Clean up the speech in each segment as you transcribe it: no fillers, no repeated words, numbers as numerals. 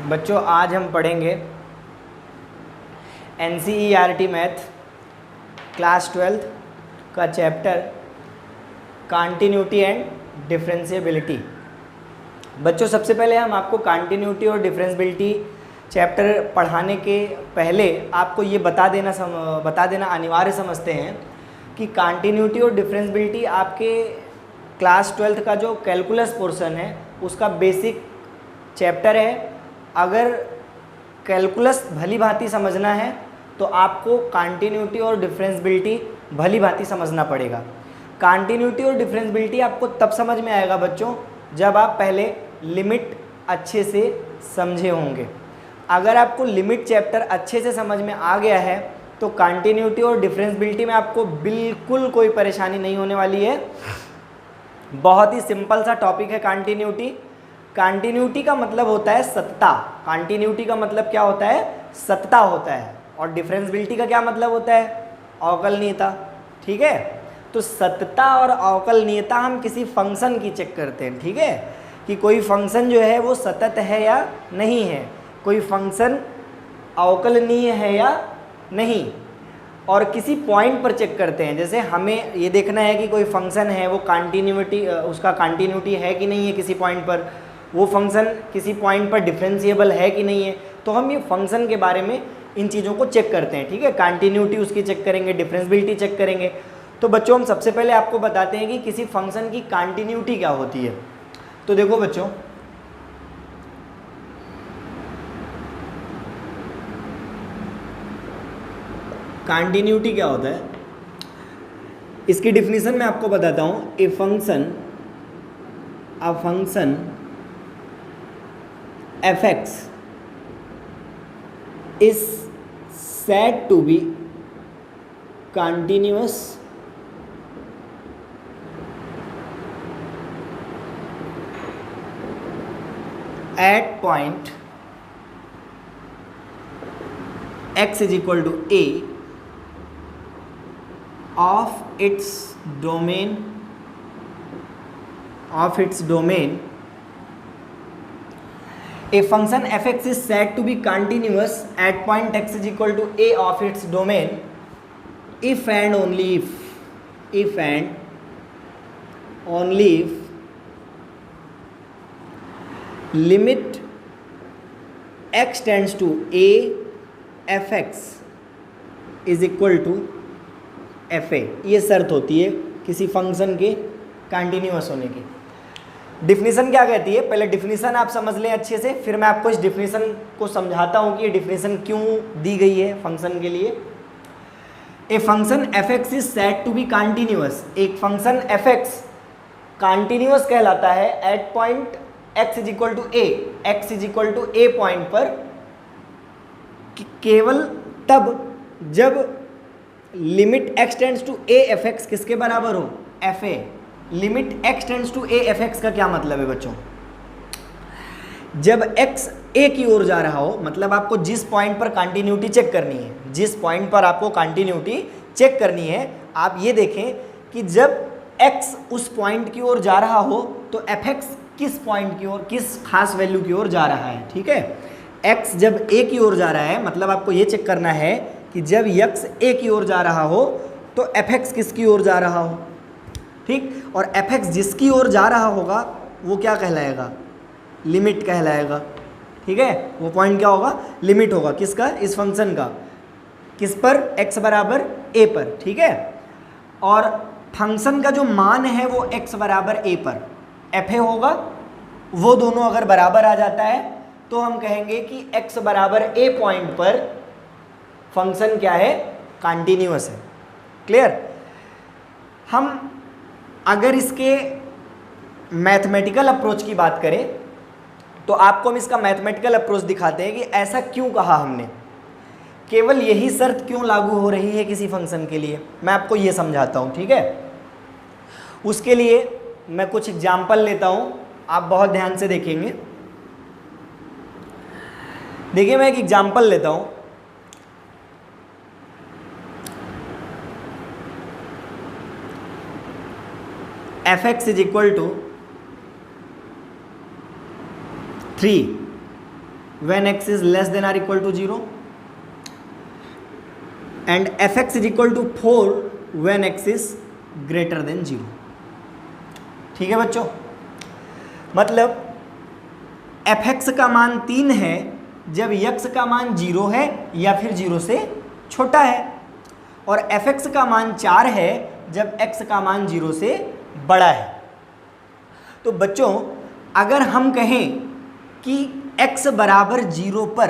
बच्चों आज हम पढ़ेंगे NCERT मैथ क्लास 12th का चैप्टर कंटिन्यूटी एंड डिफरेंशिएबिलिटी। बच्चों सबसे पहले हम आपको कंटिन्यूटी और डिफरेंशिएबिलिटी चैप्टर पढ़ाने के पहले आपको ये बता देना अनिवार्य समझते हैं कि कंटिन्यूटी और डिफरेंशिएबिलिटी आपके क्लास 12th का जो कैलकुलस पोर्शन है उसका बेसिक चैप्टर है। अगर कैलकुलस भली भांति समझना है तो आपको कंटिन्यूटी और डिफरेंशिएबिलिटी भली भांति समझना पड़ेगा। कंटिन्यूटी और डिफरेंशिएबिलिटी आपको तब समझ में आएगा बच्चों जब आप पहले लिमिट अच्छे से समझे होंगे। अगर आपको लिमिट चैप्टर अच्छे से समझ में आ गया है तो कंटिन्यूटी और डिफरेंशिएबिलिटी में आपको बिल्कुल कोई परेशानी नहीं होने वाली है। बहुत ही सिंपल सा टॉपिक है कंटिन्यूटी। कंटिन्यूटी का मतलब होता है सत्ता। कंटिन्यूटी का मतलब क्या होता है? सत्ता होता है। और डिफरेंशिएबिलिटी का क्या मतलब होता है? अवकलनीयता। ठीक है, तो सत्ता और अवकलनीयता हम किसी फंक्शन की चेक करते हैं। ठीक है, कि कोई फंक्शन जो है वो सतत है या नहीं है, कोई फंक्शन अवकलनीय है या नहीं, और किसी पॉइंट पर चेक करते हैं। जैसे हमें ये देखना है कि कोई फंक्शन है वो कंटिन्यूटी उसका कंटिन्यूटी है कि नहीं है, किसी पॉइंट पर वो फंक्शन किसी पॉइंट पर डिफरेंशिएबल है कि नहीं है, तो हम ये फंक्शन के बारे में इन चीज़ों को चेक करते हैं। ठीक है, कंटिन्यूटी उसकी चेक करेंगे, डिफरेंशिएबिलिटी चेक करेंगे। तो बच्चों हम सबसे पहले आपको बताते हैं कि किसी फंक्शन की कंटिन्यूटी क्या होती है। तो देखो बच्चों, कंटिन्यूटी क्या होता है इसकी डिफिनीशन मैं आपको बताता हूँ। ए function fx is said to be continuous at point x is equal to a of its domain A function fx is said to be continuous at point x is equal to a of its domain if and only if limit x tends to a fx is equal to fa। ये शर्त होती है किसी function के continuous होने की। Definition क्या कहती है? पहले डिफिनीशन आप समझ लें अच्छे से, फिर मैं आपको इस डिफिनीशन को समझाता हूं कि ये डिफिनीशन क्यों दी गई है फंक्शन के लिए। A function fx is said to be continuous. एक फंक्शन fx कंटिन्यूअस कहलाता है at point x is equal to a। x is equal to a point पर केवल तब जब limit x tends to a fx किसके बराबर हो? fa। Limit x tends to a fx का क्या मतलब है बच्चों? जब x a की ओर जा रहा हो, मतलब आपको जिस पॉइंट पर कंटिन्यूटी चेक करनी है, जिस पॉइंट पर आपको कंटिन्यूटी चेक करनी है, आप ये देखें कि जब x उस पॉइंट की ओर जा रहा हो तो fx किस पॉइंट की ओर, किस खास वैल्यू की ओर जा रहा है। ठीक है, x जब a की ओर जा रहा है मतलब आपको ये चेक करना है कि जब x a की ओर जा रहा हो तो fx किसकी ओर जा रहा हो। ठीक, और fx जिसकी ओर जा रहा होगा वो क्या कहलाएगा? लिमिट कहलाएगा। ठीक है, वो पॉइंट क्या होगा? लिमिट होगा। किसका? इस फंक्शन का। किस पर? x बराबर a पर। ठीक है, और फंक्शन का जो मान है वो x बराबर a पर fa होगा। वो दोनों अगर बराबर आ जाता है तो हम कहेंगे कि x बराबर a पॉइंट पर फंक्शन क्या है? कंटिन्यूअस है। क्लियर? हम अगर इसके मैथमेटिकल अप्रोच की बात करें तो आपको हम इसका मैथमेटिकल अप्रोच दिखाते हैं कि ऐसा क्यों कहा हमने, केवल यही शर्त क्यों लागू हो रही है किसी फंक्शन के लिए, मैं आपको ये समझाता हूँ। ठीक है, उसके लिए मैं कुछ एग्जाम्पल लेता हूँ, आप बहुत ध्यान से देखेंगे। देखिए मैं एक एग्जाम्पल लेता हूँ। fx is equal to 3 when x is less than or equal to 0 and fx is equal to 4 when x is greater than 0। ठीक है बच्चों, मतलब fx का मान 3 है जब x का मान 0 है या फिर 0 से छोटा है, और fx का मान 4 है जब x का मान 0 से बड़ा है। तो बच्चों अगर हम कहें कि x बराबर 0 पर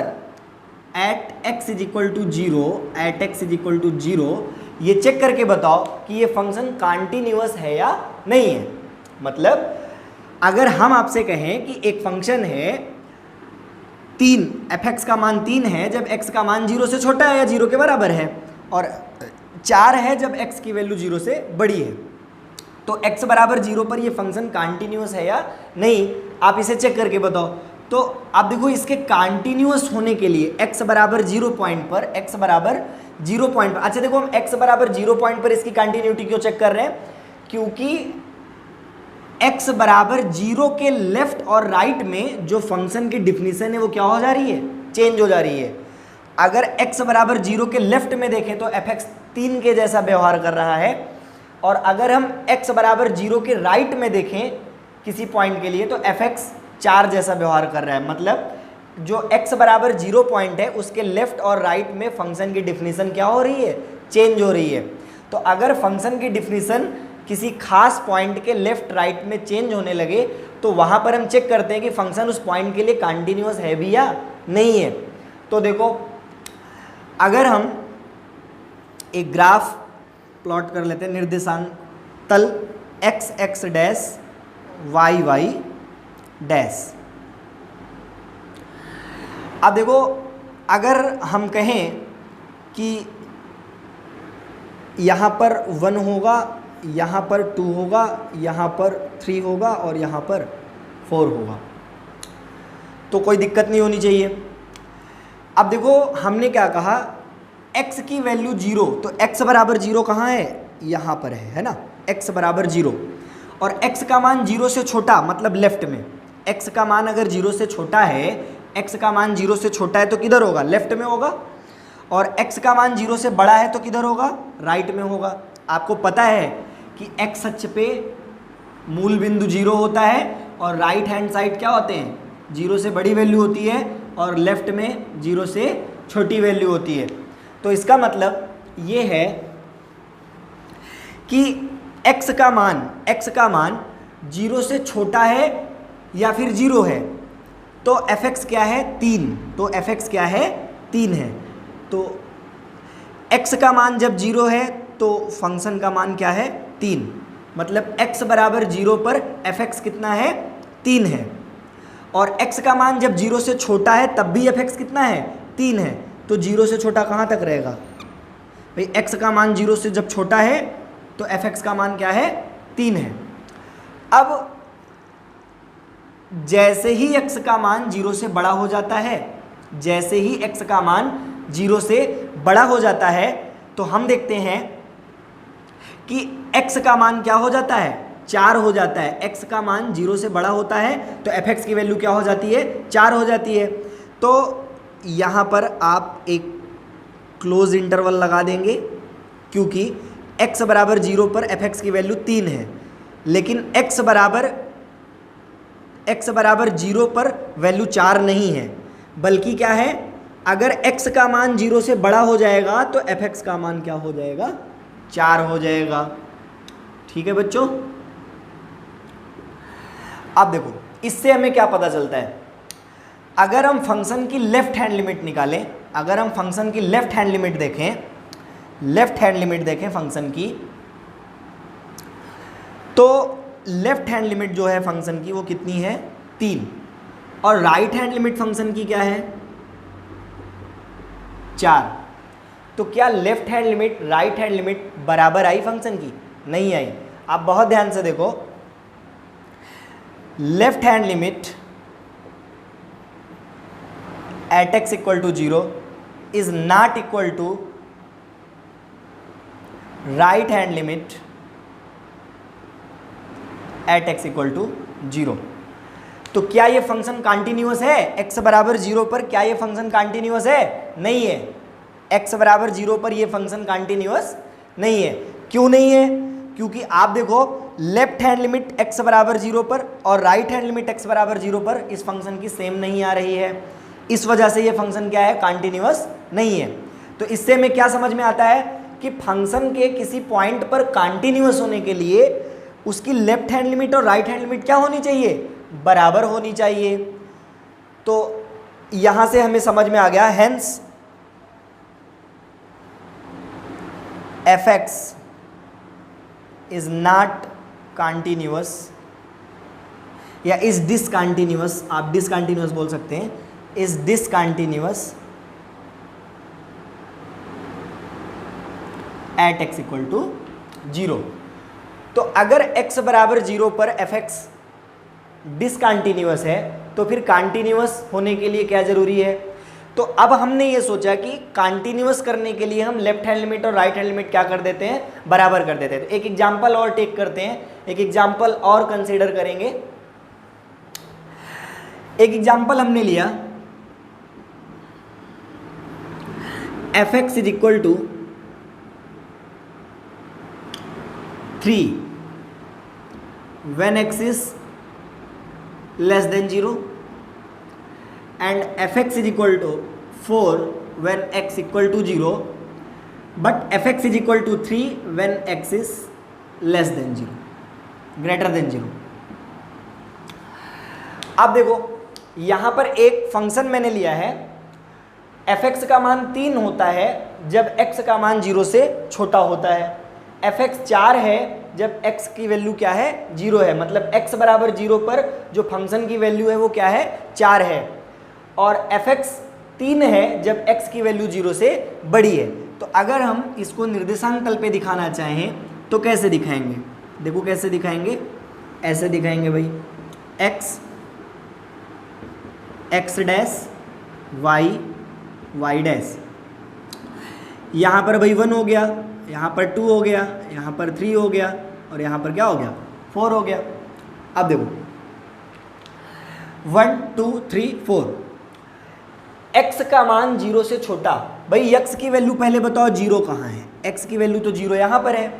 at x is equal to 0, at x is equal to 0, ये चेक करके बताओ कि ये फंक्शन कॉन्टिन्यूअस है या नहीं है। मतलब अगर हम आपसे कहें कि एक फंक्शन है 3, fx का मान 3 है जब x का मान 0 से छोटा है या 0 के बराबर है, और 4 है जब x की वैल्यू 0 से बड़ी है, तो x बराबर 0 पर ये फंक्शन कॉन्टिन्यूअस है या नहीं, आप इसे चेक करके बताओ। तो आप देखो इसके कॉन्टिन्यूअस होने के लिए x बराबर 0 पॉइंट पर, x बराबर 0 पॉइंट पर, अच्छा देखो हम x बराबर 0 पॉइंट पर इसकी कॉन्टिन्यूटी क्यों चेक कर रहे हैं, क्योंकि x बराबर 0 के लेफ्ट और राइट में जो फंक्शन की डिफिनीशन है वो क्या हो जा रही है, चेंज हो जा रही है। अगर x बराबर 0 के लेफ्ट में देखें तो fx 3 के जैसा व्यवहार कर रहा है, और अगर हम x बराबर 0 के राइट में देखें किसी पॉइंट के लिए तो fx 4 जैसा व्यवहार कर रहा है। मतलब जो x बराबर 0 पॉइंट है उसके लेफ्ट और राइट में फंक्शन की डिफिनीशन क्या हो रही है, चेंज हो रही है। तो अगर फंक्शन की डिफिनीशन किसी खास पॉइंट के लेफ्ट राइट में चेंज होने लगे तो वहाँ पर हम चेक करते हैं कि फंक्शन उस पॉइंट के लिए कॉन्टिन्यूअस है भी या नहीं है। तो देखो अगर हम एक ग्राफ प्लॉट कर लेते हैं, निर्देशांक तल x x dash y y dash. अब देखो अगर हम कहें कि यहाँ पर 1 होगा, यहाँ पर 2 होगा, यहाँ पर 3 होगा और यहाँ पर 4 होगा, तो कोई दिक्कत नहीं होनी चाहिए। अब देखो हमने क्या कहा, x की वैल्यू 0, तो x बराबर 0 कहाँ है, यहाँ पर है ना, x बराबर 0, और x का मान 0 से छोटा मतलब लेफ्ट में, x का मान अगर 0 से छोटा है, x का मान 0 से छोटा है तो किधर होगा, लेफ्ट में होगा, और x का मान 0 से बड़ा है तो किधर होगा, राइट में होगा। आपको पता है कि x अक्ष पे मूल बिंदु 0 होता है और राइट हैंड साइड क्या होते हैं, 0 से बड़ी वैल्यू होती है और लेफ्ट में 0 से छोटी वैल्यू होती है। तो इसका मतलब ये है कि x का मान 0 से छोटा है या फिर 0 है, तो fx क्या है, 3, तो fx क्या है, 3 है। तो x का मान जब 0 है तो फंक्शन का मान क्या है, 3, मतलब x बराबर 0 पर fx कितना है, 3 है, और x का मान जब 0 से छोटा है तब भी fx कितना है, 3 है। तो 0 से छोटा कहाँ तक रहेगा भाई, x का मान 0 से जब छोटा है तो fx का मान क्या है, 3 है। अब जैसे ही x का मान 0 से बड़ा हो जाता है, जैसे ही x का मान 0 से बड़ा हो जाता है तो हम देखते हैं कि x का मान क्या हो जाता है, 4 हो जाता है। x का मान 0 से बड़ा होता है तो fx की वैल्यू क्या हो जाती है, 4 हो जाती है। तो यहाँ पर आप एक क्लोज इंटरवल लगा देंगे क्योंकि x बराबर 0 पर fx की वैल्यू 3 है, लेकिन x बराबर 0 पर वैल्यू 4 नहीं है, बल्कि क्या है, अगर x का मान 0 से बड़ा हो जाएगा तो fx का मान क्या हो जाएगा, 4 हो जाएगा। ठीक है बच्चों, अब देखो इससे हमें क्या पता चलता है, अगर हम फंक्शन की लेफ्ट हैंड लिमिट निकालें, अगर हम फंक्शन की लेफ्ट हैंड लिमिट देखें फंक्शन की, तो लेफ्ट हैंड लिमिट जो है फंक्शन की वो कितनी है, 3, और राइट हैंड लिमिट फंक्शन की क्या है, 4। तो क्या left hand limit right hand limit बराबर आई फंक्शन की, नहीं आई। आप बहुत ध्यान से देखो, left hand limit at x equal to 0 is not equal to right hand limit at x equal to 0। तो क्या ये फंक्शन कॉन्टिन्यूअस है x बराबर 0 पर? क्या ये फंक्शन कॉन्टिन्यूअस है? नहीं है। x बराबर 0 पर ये फंक्शन कॉन्टिन्यूअस नहीं है। क्यों नहीं है? क्योंकि आप देखो लेफ्ट हैंड लिमिट x बराबर 0 पर और राइट हैंड लिमिट x बराबर 0 पर इस फंक्शन की सेम नहीं आ रही है। इस वजह से ये फंक्शन क्या है? कॉन्टिन्यूअस नहीं है। तो इससे हमें क्या समझ में आता है कि फंक्शन के किसी पॉइंट पर कॉन्टिन्यूअस होने के लिए उसकी लेफ्ट हैंड लिमिट और राइट हैंड लिमिट क्या होनी चाहिए? बराबर होनी चाहिए। तो यहां से हमें समझ में आ गया, hence fx is not continuous या इज डिसकॉन्टिन्यूअस, आप डिसकॉन्टिन्यूअस बोल सकते हैं, is discontinuous at x equal to 0। तो अगर x बराबर 0 पर fx डिसकॉन्टिन्यूअस है तो फिर कॉन्टिन्यूअस होने के लिए क्या जरूरी है? तो अब हमने ये सोचा कि कॉन्टिन्यूअस करने के लिए हम लेफ्ट हैंड लिमिट और राइट हैंड लिमिट क्या कर देते हैं? बराबर कर देते हैं। तो एक एग्जांपल और टेक करते हैं, एक एग्जांपल और कंसीडर करेंगे। एक एग्जांपल हमने लिया fx is equal to 3 when x is less than 0 and fx is equal to 4 when x equal to 0 but fx is equal to 3 when x is less than 0 greater than 0। अब देखो यहाँ पर एक function मैंने लिया है, fx का मान 3 होता है जब x का मान 0 से छोटा होता है, fx 4 है जब x की वैल्यू क्या है? 0 है। मतलब x बराबर 0 पर जो फंक्शन की वैल्यू है वो क्या है? 4 है। और fx 3 है जब x की वैल्यू 0 से बड़ी है। तो अगर हम इसको निर्देशांक तल पे दिखाना चाहें तो कैसे दिखाएंगे? देखो कैसे दिखाएंगे, ऐसे दिखाएंगे भाई, x x dash y y dash. यहाँ पर भाई 1 हो गया, यहाँ पर 2 हो गया, यहाँ पर 3 हो गया और यहाँ पर क्या हो गया? 4 हो गया। अब देखो 1 2 3 4, x का मान 0 से छोटा, भाई x की वैल्यू पहले बताओ 0 कहाँ है? x की वैल्यू तो 0 यहाँ पर है।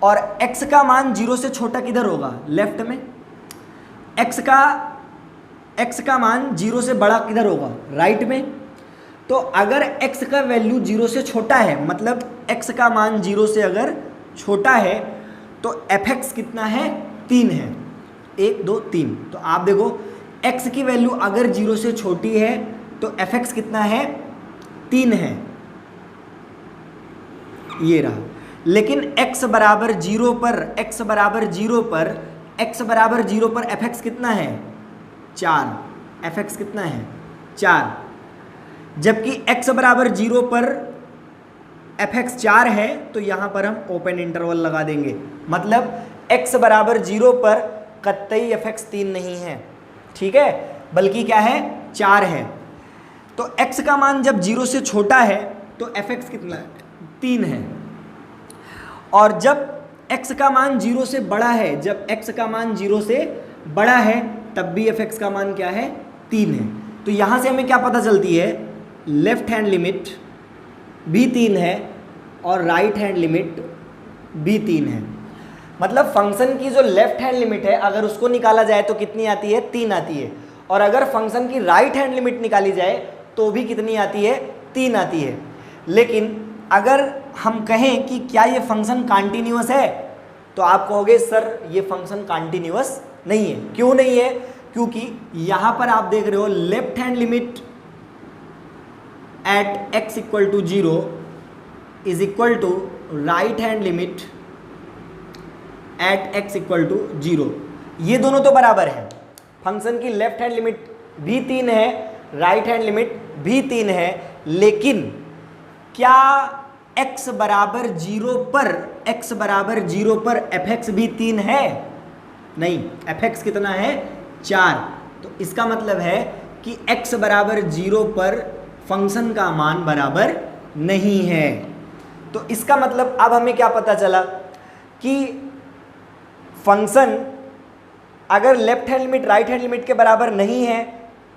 और x का मान 0 से छोटा किधर होगा? लेफ्ट में। x का मान 0 से बड़ा किधर होगा? राइट में। तो अगर x का वैल्यू 0 से छोटा है, मतलब x का मान 0 से अगर छोटा है तो fx कितना है? 3 है। 1 2 3। तो आप देखो x की वैल्यू अगर 0 से छोटी है तो fx कितना है? 3 है, ये रहा। लेकिन x बराबर 0 पर fx कितना है? 4। fx कितना है? 4। जबकि x बराबर 0 पर fx 4 है तो यहाँ पर हम ओपन इंटरवल लगा देंगे। मतलब x बराबर 0 पर कतई fx 3 नहीं है, ठीक है, बल्कि क्या है? 4 है। तो x का मान जब 0 से छोटा है तो fx कितना है? 3 है। और जब x का मान 0 से बड़ा है, जब x का मान 0 से बड़ा है तब भी fx का मान क्या है? 3 है। तो यहाँ से हमें क्या पता चलती है? लेफ्ट हैंड लिमिट भी 3 है और राइट हैंड लिमिट भी 3 है। मतलब फंक्शन की जो लेफ्ट हैंड लिमिट है अगर उसको निकाला जाए तो कितनी आती है? 3 आती है। और अगर फंक्शन की राइट हैंड लिमिट निकाली जाए तो भी कितनी आती है? 3 आती है। लेकिन अगर हम कहें कि क्या ये फंक्शन कॉन्टिन्यूअस है तो आप कहोगे सर ये फंक्शन कॉन्टिन्यूअस नहीं है। क्यों नहीं है? क्योंकि यहाँ पर आप देख रहे हो left hand limit at x equal to 0 is equal to right hand limit at x equal to 0। ये दोनों तो बराबर है। फंक्शन की लेफ्ट हैंड लिमिट भी 3 है, राइट हैंड लिमिट भी 3 है। लेकिन क्या x बराबर 0 पर fx भी 3 है? नहीं, fx कितना है? 4। तो इसका मतलब है कि x बराबर 0 पर फंक्शन का मान बराबर नहीं है। तो इसका मतलब अब हमें क्या पता चला कि फंक्शन अगर left hand limit right hand limit के बराबर नहीं है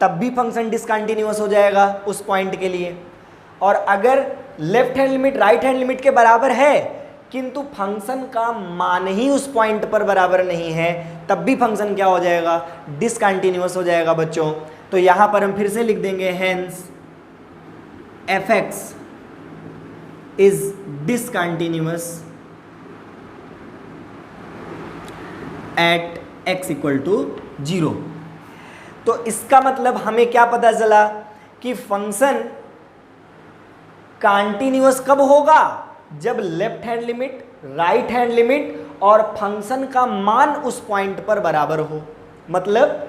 तब भी फंक्शन डिसकंटिन्यूअस हो जाएगा उस पॉइंट के लिए, और अगर left hand limit right hand limit के बराबर है किंतु फंक्शन का मान ही उस पॉइंट पर बराबर नहीं है तब भी फंक्शन क्या हो जाएगा, डिसकंटिन्यूअस हो जाएगा बच्चों। तो यहां पर हम फिर से लिख देंगे hence fx is discontinuous at x equal to 0। तो इसका मतलब हमें क्या पता चला कि फंक्शन कंटिन्यूअस कब होगा, जब left hand limit right hand limit और फंक्शन का मान उस पॉइंट पर बराबर हो। मतलब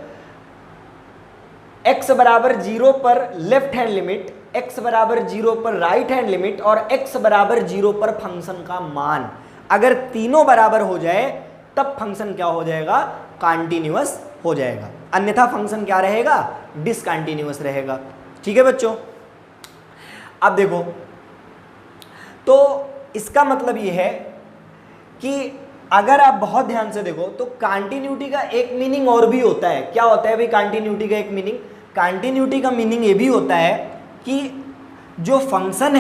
x बराबर 0 पर लेफ्ट हैंड लिमिट, x बराबर 0 पर राइट हैंड लिमिट और x बराबर 0 पर फंक्शन का मान, अगर तीनों बराबर हो जाए तब फंक्शन क्या हो जाएगा, कंटिन्यूअस हो जाएगा, अन्यथा फंक्शन क्या रहेगा, डिसकंटिन्यूअस रहेगा। ठीक है बच्चों। अब देखो, तो इसका मतलब ये है कि अगर आप बहुत ध्यान से देखो तो कंटिन्यूटी का एक मीनिंग और भी होता है। क्या होता है भाई कंटिन्यूटी का एक मीनिंग? कंटिन्यूटी का मीनिंग ये भी होता है कि जो फंक्शन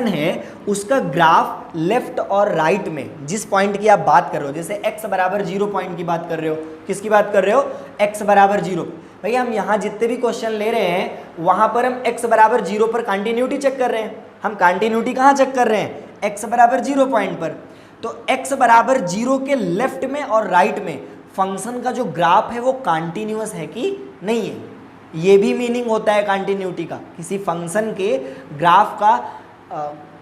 है उसका ग्राफ लेफ्ट और राइट में जिस पॉइंट की आप बात कर रहे हो, जैसे x बराबर 0 पॉइंट की बात कर रहे हो, किसकी बात कर रहे हो, x बराबर 0। भैया हम यहाँ जितने भी क्वेश्चन ले रहे हैं वहाँ पर हम x बराबर 0 पर कंटिन्यूटी चेक कर रहे हैं। हम कंटिन्यूटी कहाँ चेक कर रहे हैं, x बराबर 0 पॉइंट पर। तो x बराबर 0 के लेफ्ट में और राइट में फंक्शन का जो ग्राफ है वो कंटिन्यूअस है कि नहीं है, ये भी मीनिंग होता है कंटिन्यूटी का। किसी फंक्शन के ग्राफ का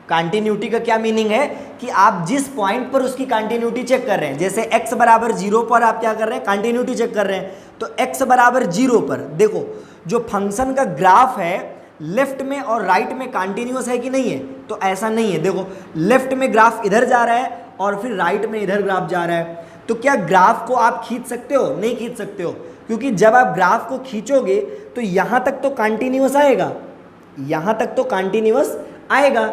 कंटिन्यूटी का क्या मीनिंग है कि आप जिस पॉइंट पर उसकी कंटिन्यूटी चेक कर रहे हैं, जैसे x बराबर 0 पर आप क्या कर रहे हैं, कंटिन्यूटी चेक कर रहे हैं। तो x बराबर 0 पर देखो जो फंक्शन का ग्राफ है लेफ्ट में और राइट में कंटिन्यूअस है कि नहीं है, तो ऐसा नहीं है। देखो लेफ्ट में ग्राफ इधर जा रहा है और फिर राइट में इधर ग्राफ जा रहा है, तो क्या ग्राफ को आप खींच सकते हो? नहीं खींच सकते हो, क्योंकि जब आप ग्राफ को खींचोगे तो यहाँ तक तो कंटिन्यूअस आएगा, यहाँ तक तो कंटिन्यूअस आएगा,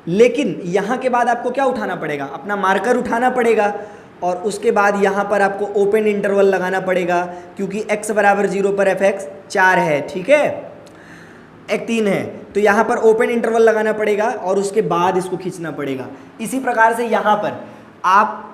लेकिन यहाँ के बाद आपको क्या उठाना पड़ेगा, अपना मार्कर उठाना पड़ेगा और उसके बाद यहाँ पर आपको ओपन इंटरवल लगाना पड़ेगा, क्योंकि x बराबर 0 पर fx 4 है, ठीक है, एक 3 है, तो यहाँ पर ओपन इंटरवल लगाना पड़ेगा और उसके बाद इसको खींचना पड़ेगा। इसी प्रकार से यहाँ पर आप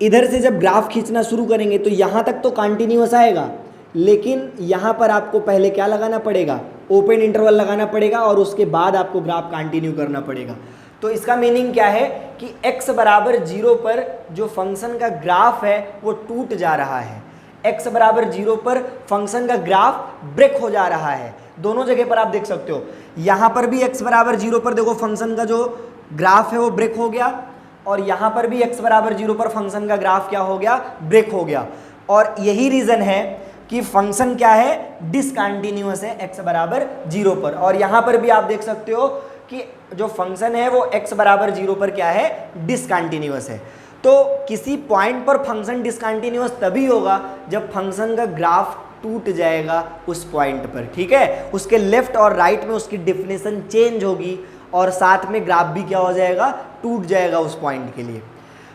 इधर से जब ग्राफ खींचना शुरू करेंगे तो यहाँ तक तो कंटिन्यूअस आएगा, लेकिन यहाँ पर आपको पहले क्या लगाना पड़ेगा, ओपन इंटरवल लगाना पड़ेगा और उसके बाद आपको ग्राफ कंटिन्यू करना पड़ेगा। तो इसका मीनिंग क्या है कि x बराबर 0 पर जो फंक्शन का ग्राफ है वो टूट जा रहा है, x बराबर 0 पर फंक्शन का ग्राफ ब्रेक हो जा रहा है। दोनों जगह पर आप देख सकते हो, यहाँ पर भी x बराबर 0 पर देखो फंक्शन का जो ग्राफ है वो ब्रेक हो गया, और यहाँ पर भी x बराबर 0 पर फंक्शन का ग्राफ क्या हो गया, ब्रेक हो गया। और यही रीज़न है कि फंक्शन क्या है, डिसकंटिन्यूअस है x बराबर 0 पर। और यहाँ पर भी आप देख सकते हो कि जो फंक्शन है वो x बराबर 0 पर क्या है, डिसकंटिन्यूअस है। तो किसी पॉइंट पर फंक्शन डिसकंटिन्यूअस तभी होगा जब फंक्शन का ग्राफ टूट जाएगा उस पॉइंट पर, ठीक है, उसके लेफ्ट और राइट में उसकी डेफिनेशन चेंज होगी और साथ में ग्राफ भी क्या हो जाएगा, टूट जाएगा उस पॉइंट के लिए।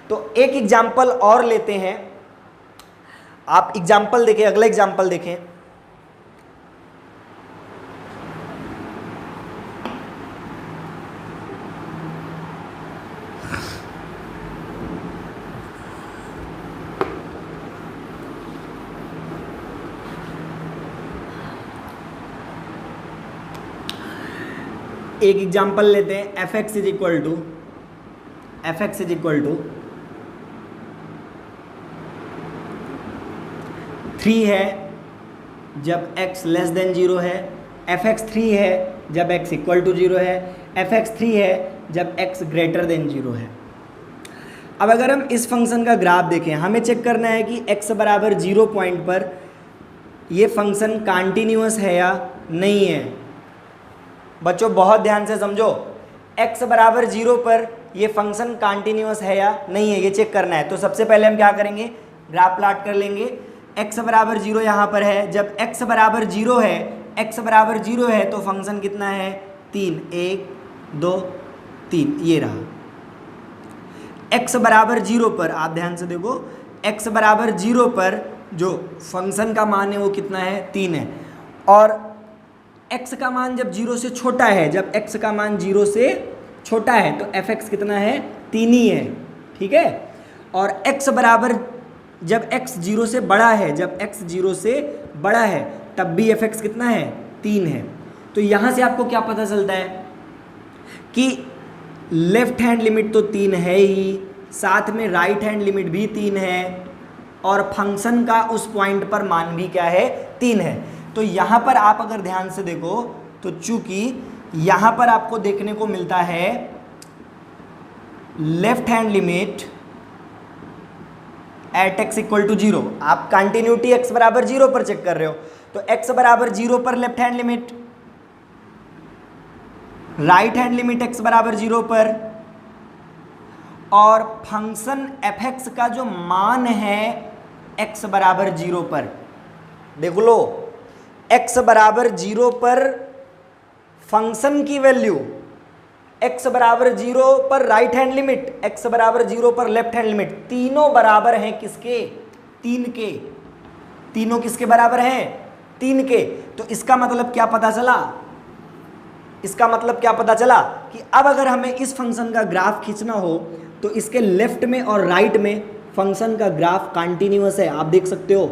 तो एक एग्जाम्पल और लेते हैं, आप एग्जाम्पल देखें, अगला एग्जाम्पल देखें। एक एग्जाम्पल लेते हैं, fx इज इक्वल टू 3 है जब x लेस देन 0 है, fx 3 है जब x इक्वल टू 0 है, fx 3 है जब x ग्रेटर देन 0 है। अब अगर हम इस फंक्शन का ग्राफ देखें, हमें चेक करना है कि x बराबर 0 पॉइंट पर ये फंक्शन कंटिन्यूअस है या नहीं है। बच्चों बहुत ध्यान से समझो, x बराबर 0 पर ये फंक्शन कंटिन्यूअस है या नहीं है, ये चेक करना है। तो सबसे पहले हम क्या करेंगे, ग्राफ प्लॉट कर लेंगे। x बराबर 0 यहाँ पर है, जब x बराबर 0 है, x बराबर 0 है तो फंक्शन कितना है, 3, 1 2 3, ये रहा। x बराबर 0 पर आप ध्यान से देखो, x बराबर 0 पर जो फंक्शन का मान है वो कितना है, 3 है। और x का मान जब 0 से छोटा है, जब x का मान 0 से छोटा है तो fx कितना है, 3 ही है, ठीक है। और x बराबर, जब x 0 से बड़ा है, जब x 0 से बड़ा है तब भी fx कितना है, 3 है। तो यहाँ से आपको क्या पता चलता है कि लेफ्ट हैंड लिमिट तो 3 है ही, साथ में राइट हैंड लिमिट भी 3 है, और फंक्शन का उस पॉइंट पर मान भी क्या है, 3 है। तो यहाँ पर आप अगर ध्यान से देखो तो चूंकि यहाँ पर आपको देखने को मिलता है left hand limit at x equal to 0, आप कंटिन्यूटी x बराबर 0 पर चेक कर रहे हो, तो x बराबर 0 पर left hand limit, right hand limit x बराबर 0 पर, और फंक्शन fx का जो मान है x बराबर 0 पर, देख लो x बराबर 0 पर फंक्शन की वैल्यू, x बराबर 0 पर राइट हैंड लिमिट, x बराबर 0 पर लेफ्ट हैंड लिमिट, तीनों बराबर हैं किसके, 3 के। तीनों किसके बराबर हैं, 3 के। तो इसका मतलब क्या पता चला, इसका मतलब क्या पता चला कि अब अगर हमें इस फंक्शन का ग्राफ खींचना हो तो इसके लेफ्ट में और राइट में फंक्शन का ग्राफ कंटिन्यूअस है। आप देख सकते हो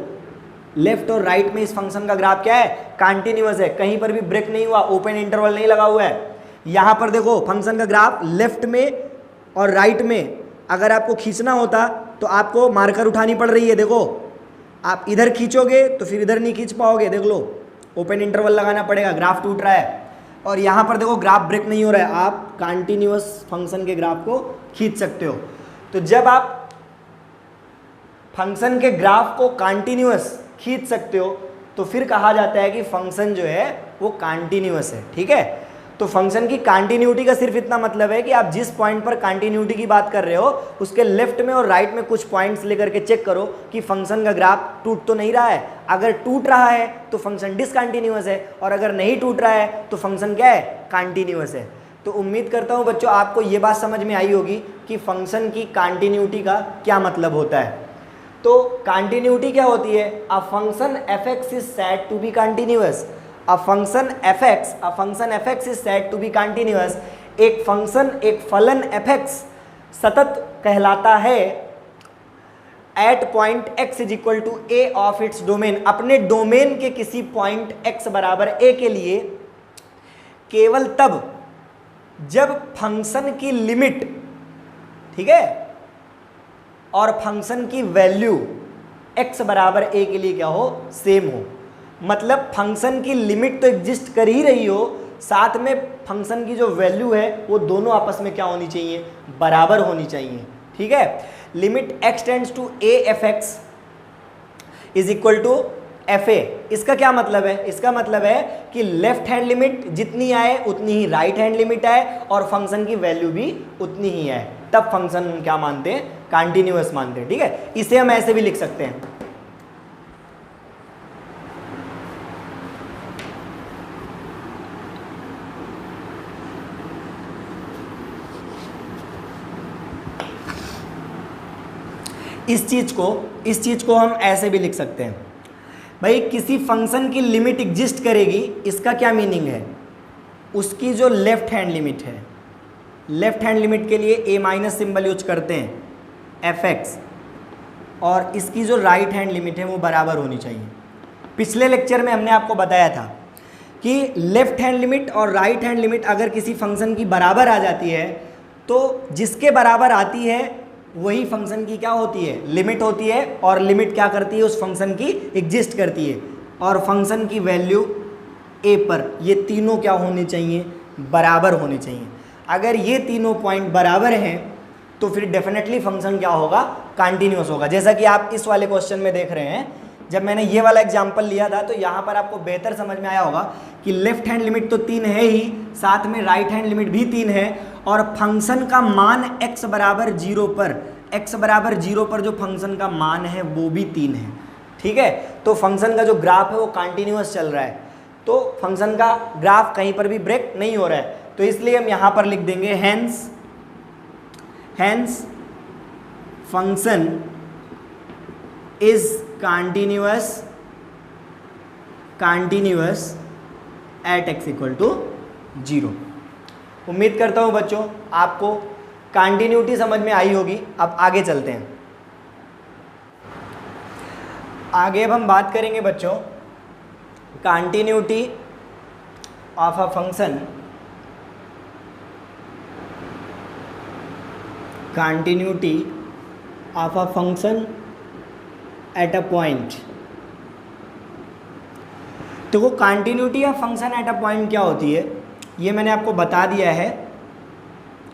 लेफ्ट और राइट में इस फंक्शन का ग्राफ क्या है, कंटिन्यूअस है, कहीं पर भी ब्रेक नहीं हुआ, ओपन इंटरवल नहीं लगा हुआ है। यहाँ पर देखो फंक्शन का ग्राफ लेफ्ट में और राइट में अगर आपको खींचना होता तो आपको मार्कर उठानी पड़ रही है। देखो आप इधर खींचोगे तो फिर इधर नहीं खींच पाओगे, देख लो ओपन इंटरवल लगाना पड़ेगा, ग्राफ टूट रहा है। और यहाँ पर देखो ग्राफ ब्रेक नहीं हो रहा है, आप कंटिन्यूअस फंक्शन के ग्राफ को खींच सकते हो। तो जब आप फंक्शन के ग्राफ को कंटिन्यूअस खींच सकते हो तो फिर कहा जाता है कि फंक्शन जो है वो कंटिन्यूअस है, ठीक है। तो फंक्शन की कंटिन्यूटी का सिर्फ इतना मतलब है कि आप जिस पॉइंट पर कंटिन्यूटी की बात कर रहे हो उसके लेफ्ट में और राइट में कुछ पॉइंट्स लेकर के चेक करो कि फंक्शन का ग्राफ टूट तो नहीं रहा है। अगर टूट रहा है तो फंक्शन डिसकंटिन्यूअस है, और अगर नहीं टूट रहा है तो फंक्शन क्या है, कंटिन्यूअस है। तो उम्मीद करता हूँ बच्चों आपको ये बात समझ में आई होगी कि फंक्शन की कंटिन्यूटी का क्या मतलब होता है। तो कंटिन्यूटी क्या होती है, a function fx is said to be continuous. A function fx is said to be continuous। एक फंक्शन, एक फलन fx सतत कहलाता है at point x is equal to a of its domain. अपने डोमेन के किसी पॉइंट x बराबर a के लिए केवल तब जब फंक्शन की लिमिट, ठीक है, और फंक्शन की वैल्यू x बराबर a के लिए क्या हो, सेम हो। मतलब फंक्शन की लिमिट तो एग्जिस्ट कर ही रही हो, साथ में फंक्शन की जो वैल्यू है वो दोनों आपस में क्या होनी चाहिए, बराबर होनी चाहिए, ठीक है। Limit x tends to a f x is equal to f a. इसका क्या मतलब है, इसका मतलब है कि लेफ्ट हैंड लिमिट जितनी आए उतनी ही राइट हैंड लिमिट आए और फंक्शन की वैल्यू भी उतनी ही आए, तब फंक्शन क्या मानते हैं, कंटिन्यूअस मानते हैं, ठीक है। इसे हम ऐसे भी लिख सकते हैं, इस चीज़ को हम ऐसे भी लिख सकते हैं, भाई किसी फंक्शन की लिमिट एग्जिस्ट करेगी, इसका क्या मीनिंग है, उसकी जो लेफ्ट हैंड लिमिट है, लेफ्ट हैंड लिमिट के लिए a माइनस सिंबल यूज करते हैं fx, और इसकी जो राइट हैंड लिमिट है वो बराबर होनी चाहिए। पिछले लेक्चर में हमने आपको बताया था कि लेफ्ट हैंड लिमिट और राइट हैंड लिमिट अगर किसी फंक्शन की बराबर आ जाती है तो जिसके बराबर आती है वही फंक्शन की क्या होती है, लिमिट होती है, और लिमिट क्या करती है, उस फंक्शन की एग्जिस्ट करती है, और फंक्शन की वैल्यू a पर ये तीनों क्या होने चाहिए, बराबर होने चाहिए। अगर ये तीनों पॉइंट बराबर हैं तो फिर डेफिनेटली फंक्शन क्या होगा, कंटिन्यूअस होगा। जैसा कि आप इस वाले क्वेश्चन में देख रहे हैं, जब मैंने ये वाला एग्जाम्पल लिया था तो यहाँ पर आपको बेहतर समझ में आया होगा कि लेफ्ट हैंड लिमिट तो 3 है ही, साथ में राइट हैंड लिमिट भी 3 है, और फंक्शन का मान x बराबर 0 पर, x बराबर 0 पर जो फंक्शन का मान है वो भी 3 है, ठीक है। तो फंक्शन का जो ग्राफ है वो कंटिन्यूअस चल रहा है, तो फंक्शन का ग्राफ कहीं पर भी ब्रेक नहीं हो रहा है। तो इसलिए हम यहाँ पर लिख देंगे hence function is continuous at x equal to 0। उम्मीद करता हूँ बच्चों आपको कंटिन्यूटी समझ में आई होगी। अब आगे चलते हैं। आगे अब हम बात करेंगे बच्चों continuity of a function, continuity of a function at a point. तो वो continuity of function at a point क्या होती है ये मैंने आपको बता दिया है।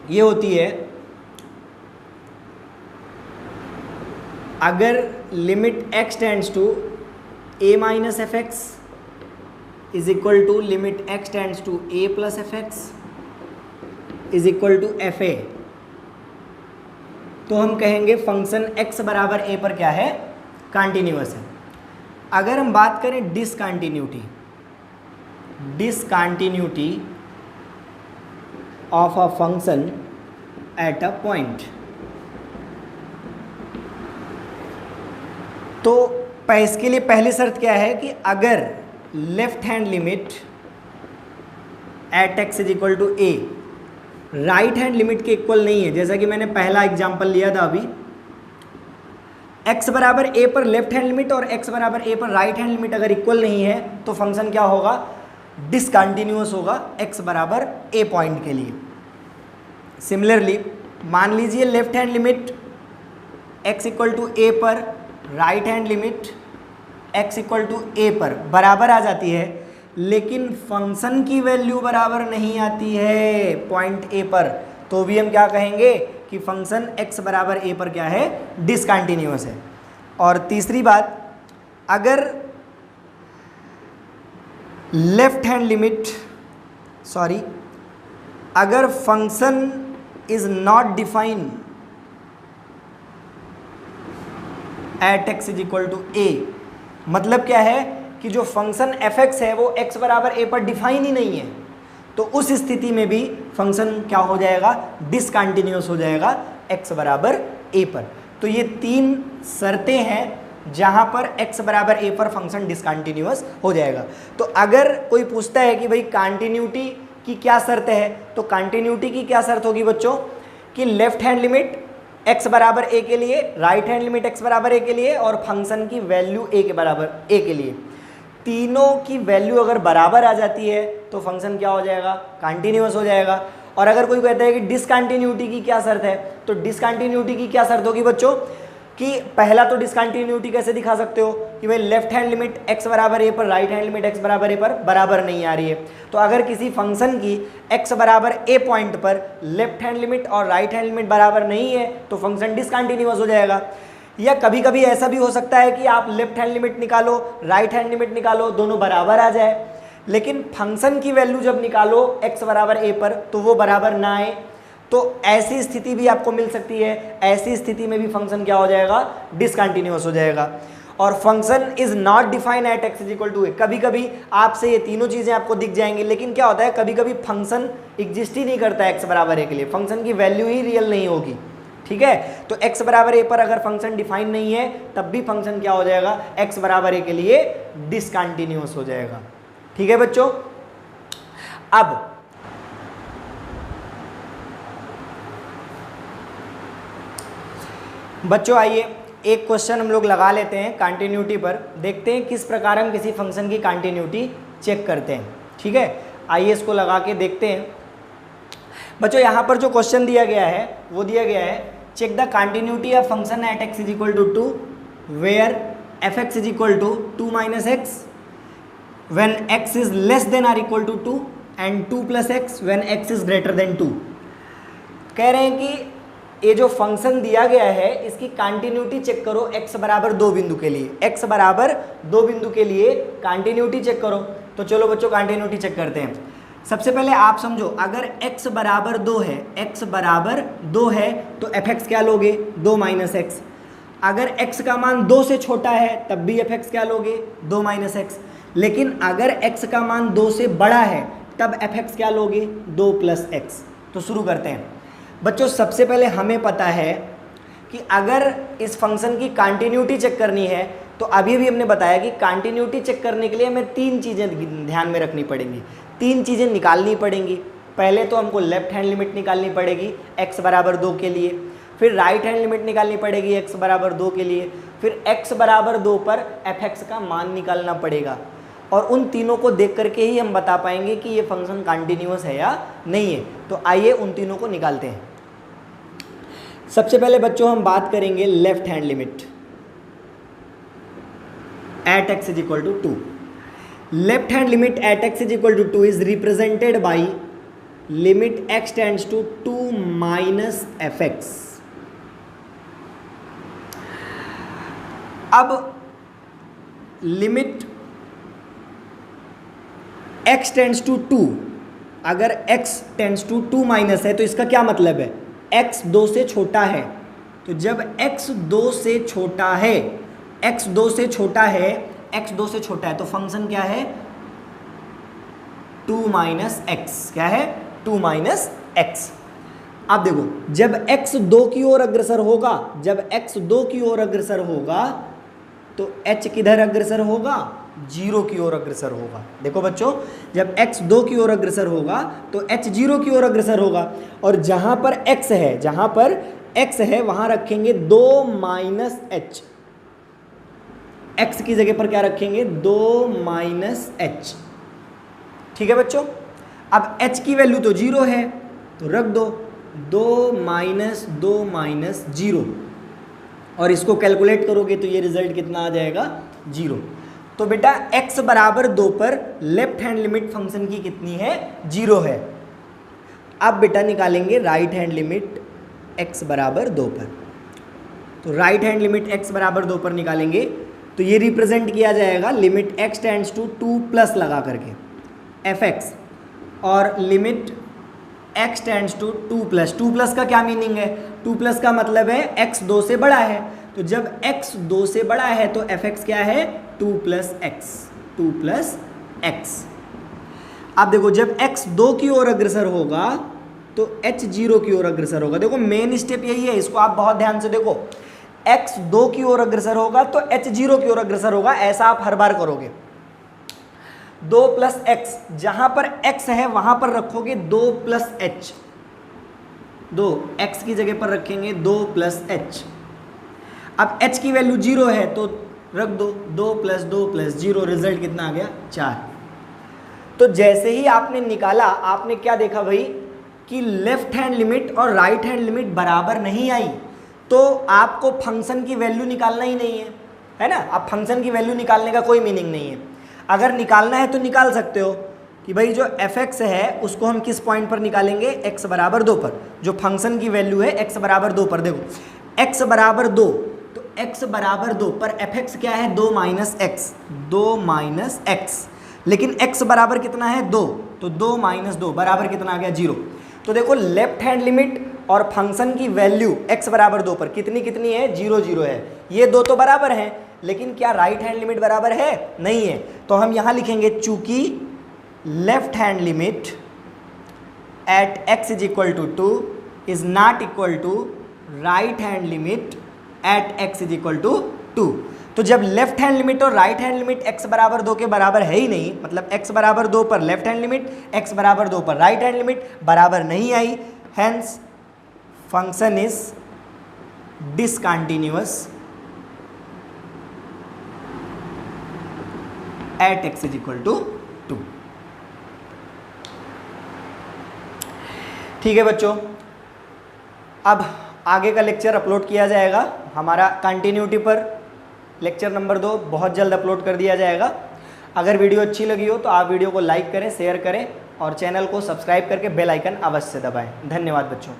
ये होती है अगर limit x tends to a minus f x is equal to limit x tends to a plus f x is equal to f a, तो हम कहेंगे फंक्शन x बराबर a पर क्या है, कंटिन्यूअस है। अगर हम बात करें discontinuity of a function at a point, तो इसके लिए पहली शर्त क्या है कि अगर left hand limit at x is equal to a right hand limit के इक्वल नहीं है। जैसा कि मैंने पहला एग्जांपल लिया था अभी, x बराबर a पर लेफ्ट हैंड लिमिट और x बराबर a पर राइट हैंड लिमिट अगर इक्वल नहीं है तो फंक्शन क्या होगा, डिसकंटिन्यूअस होगा x बराबर a पॉइंट के लिए। सिमिलरली मान लीजिए left hand limit x equal to a पर, right hand limit x equal to a पर बराबर आ जाती है, लेकिन फंक्शन की वैल्यू बराबर नहीं आती है पॉइंट a पर, तो भी हम क्या कहेंगे कि फंक्शन x बराबर a पर क्या है, डिसकंटिन्यूअस है। और तीसरी बात, अगर लेफ्ट हैंड लिमिट अगर function is not define at x is equal to a, मतलब क्या है कि जो फंक्शन fx है वो x बराबर a पर डिफाइन ही नहीं है, तो उस स्थिति में भी फंक्शन क्या हो जाएगा, डिसकंटिन्यूअस हो जाएगा x बराबर a पर। तो ये तीन शर्तें हैं जहां पर x बराबर a पर फंक्शन डिसकंटिन्यूअस हो जाएगा। तो अगर कोई पूछता है कि भाई कंटिन्यूटी की क्या शर्त है, तो कंटिन्यूटी की क्या शर्त होगी बच्चों कि लेफ्ट हैंड लिमिट x बराबर a के लिए, राइट हैंड लिमिट x बराबर a के लिए और फंक्शन की वैल्यू a के बराबर a के लिए, तीनों की वैल्यू अगर बराबर आ जाती है तो फंक्शन क्या हो जाएगा, कंटिन्यूअस हो जाएगा। और अगर कोई कहता है कि डिसकंटिन्यूटी की क्या शर्त है, तो डिसकंटिन्यूटी की क्या शर्त होगी बच्चों कि पहला तो डिसकंटिन्यूटी कैसे दिखा सकते हो कि भाई लेफ्ट हैंड लिमिट x बराबर a पर, राइट हैंड लिमिट x बराबर a पर बराबर नहीं आ रही है। तो अगर किसी फंक्शन की x बराबर a पॉइंट पर लेफ्ट हैंड लिमिट और राइट हैंड लिमिट बराबर नहीं है तो फंक्शन डिसकंटिन्यूअस हो जाएगा। या कभी कभी ऐसा भी हो सकता है कि आप लेफ्ट हैंड लिमिट निकालो, राइट हैंड लिमिट निकालो, दोनों बराबर आ जाए, लेकिन फंक्शन की वैल्यू जब निकालो x बराबर a पर तो वो बराबर ना आए, तो ऐसी स्थिति भी आपको मिल सकती है। ऐसी स्थिति में भी फंक्शन क्या हो जाएगा, डिसकंटिन्यूअस हो जाएगा। और function is not define at x is equal to a, कभी कभी आपसे ये तीनों चीज़ें आपको दिख जाएंगी, लेकिन क्या होता है कभी कभी फंक्शन एग्जिस्ट ही नहीं करता है x बराबर a के लिए, फंक्शन की वैल्यू ही रियल नहीं होगी। ठीक है, तो x बराबर a पर अगर फंक्शन डिफाइन नहीं है तब भी फंक्शन क्या हो जाएगा, x बराबर a के लिए डिसकंटिन्यूअस हो जाएगा। ठीक है बच्चों, अब बच्चों आइए एक क्वेश्चन हम लोग लगा लेते हैं कंटिन्यूटी पर, देखते हैं किस प्रकार हम किसी फंक्शन की कंटिन्यूटी चेक करते हैं। ठीक है, आइए इसको लगा के देखते हैं। बच्चों यहाँ पर जो क्वेश्चन दिया गया है वो दिया गया है, check the continuity of function at x is equal to 2 where f x is equal to 2 minus x when x is less than or equal to 2 and 2 plus x when x is greater than 2। कह रहे हैं कि ये जो function दिया गया है इसकी कंटिन्यूटी चेक करो x बराबर 2 बिंदु के लिए, x बराबर 2 बिंदु के लिए कंटिन्यूटी चेक करो। तो चलो बच्चों कंटिन्यूटी चेक करते हैं। सबसे पहले आप समझो, अगर x बराबर 2 है, x बराबर 2 है तो f(x) क्या लोगे, 2 माइनस एक्स। अगर x का मान 2 से छोटा है तब भी f(x) क्या लोगे, 2 माइनस एक्स। लेकिन अगर x का मान 2 से बड़ा है तब f(x) क्या लोगे, 2 प्लस एक्स। तो शुरू करते हैं बच्चों। सबसे पहले हमें पता है कि अगर इस फंक्शन की कंटिन्यूटी चेक करनी है तो अभी भी हमने बताया कि कंटिन्यूटी चेक करने के लिए हमें 3 चीज़ें ध्यान में रखनी पड़ेंगी, 3 चीज़ें निकालनी पड़ेंगी। पहले तो हमको लेफ्ट हैंड लिमिट निकालनी पड़ेगी x बराबर 2 के लिए, फिर राइट हैंड लिमिट निकालनी पड़ेगी x बराबर 2 के लिए, फिर x बराबर 2 पर fx का मान निकालना पड़ेगा। और उन तीनों को देख करके ही हम बता पाएंगे कि ये फंक्शन कंटिन्यूअस है या नहीं है। तो आइए उन तीनों को निकालते हैं। सबसे पहले बच्चों हम बात करेंगे left hand limit at x is equal to 2। Left hand limit at x is equal to 2 is represented by limit x tends to 2 minus fx। अब लिमिट x टेंड्स टू 2, अगर x टेंड्स टू 2 माइनस है तो इसका क्या मतलब है, x 2 से छोटा है। तो जब x 2 से छोटा है, x 2 से छोटा है, x 2 से छोटा है तो फंक्शन क्या है 2 माइनस एक्स, क्या है 2 माइनस एक्स। अब देखो जब x 2 की ओर अग्रसर होगा, जब x 2 की ओर अग्रसर होगा तो h किधर अग्रसर होगा, 0 की ओर अग्रसर होगा। देखो बच्चों जब x 2 की ओर अग्रसर होगा तो h 0 की ओर अग्रसर होगा, और जहां पर x है, जहां पर x है वहां रखेंगे 2 माइनस h। x की जगह पर क्या रखेंगे 2 माइनस h। ठीक है बच्चों। अब h की वैल्यू तो 0 है तो रख दो 2 माइनस 2 माइनस 0, और इसको कैलकुलेट करोगे तो ये रिजल्ट कितना आ जाएगा 0। तो बेटा x बराबर 2 पर लेफ्ट हैंड लिमिट फंक्शन की कितनी है 0 है। अब बेटा निकालेंगे राइट हैंड लिमिट x बराबर 2 पर। तो राइट हैंड लिमिट x बराबर 2 पर निकालेंगे तो ये रिप्रेजेंट किया जाएगा limit x tends to 2 plus लगा करके fx, और limit x tends to 2 plus. 2 plus का क्या मीनिंग है, 2 प्लस का मतलब है x 2 से बड़ा है। तो जब x 2 से बड़ा है तो fx क्या है 2 प्लस एक्स, 2 प्लस एक्स। अब देखो जब x 2 की ओर अग्रसर होगा तो h 0 की ओर अग्रसर होगा। देखो मेन स्टेप यही है, इसको आप बहुत ध्यान से देखो। x 2 की ओर अग्रसर होगा तो h 0 की ओर अग्रसर होगा, ऐसा आप हर बार करोगे। 2 प्लस एक्स, जहां पर x है वहां पर रखोगे 2 प्लस h, 2 x की जगह पर रखेंगे 2 प्लस h। अब h की वैल्यू 0 है तो रख दो 2 प्लस 2 प्लस 0, रिजल्ट कितना आ गया 4। तो जैसे ही आपने निकाला आपने क्या देखा भाई कि लेफ्ट हैंड लिमिट और राइट हैंड लिमिट बराबर नहीं आई, तो आपको फंक्शन की वैल्यू निकालना ही नहीं है ना। अब फंक्शन की वैल्यू निकालने का कोई मीनिंग नहीं है। अगर निकालना है तो निकाल सकते हो कि भाई जो fx है उसको हम किस पॉइंट पर निकालेंगे, x बराबर 2 पर। जो फंक्शन की वैल्यू है x बराबर 2 पर। देखो x बराबर 2 तो x बराबर 2 पर fx क्या है 2 माइनस एक्स, 2 माइनस एक्स। लेकिन x बराबर कितना है 2, तो 2 माइनस 2 बराबर कितना आ गया 0। तो देखो लेफ्ट हैंड लिमिट और फंक्शन की वैल्यू x बराबर 2 पर कितनी कितनी है 0 0 है। ये दो तो बराबर हैं, लेकिन क्या राइट हैंड लिमिट बराबर है, नहीं है। तो हम यहाँ लिखेंगे चूंकि left hand limit at x is equal to 2 is not equal to right hand limit at x is equal to 2। तो जब लेफ्ट हैंड लिमिट और राइट हैंड लिमिट x बराबर 2 के बराबर है ही नहीं, मतलब x बराबर 2 पर लेफ्ट हैंड लिमिट, x बराबर 2 पर राइट हैंड लिमिट बराबर नहीं आई, hence function is discontinuous at x is equal to 2। ठीक है बच्चों, अब आगे का लेक्चर अपलोड किया जाएगा हमारा कंटिन्यूटी पर। लेक्चर नंबर 2 बहुत जल्द अपलोड कर दिया जाएगा। अगर वीडियो अच्छी लगी हो तो आप वीडियो को लाइक करें, शेयर करें और चैनल को सब्सक्राइब करके बेल आइकन अवश्य दबाएं। धन्यवाद बच्चों।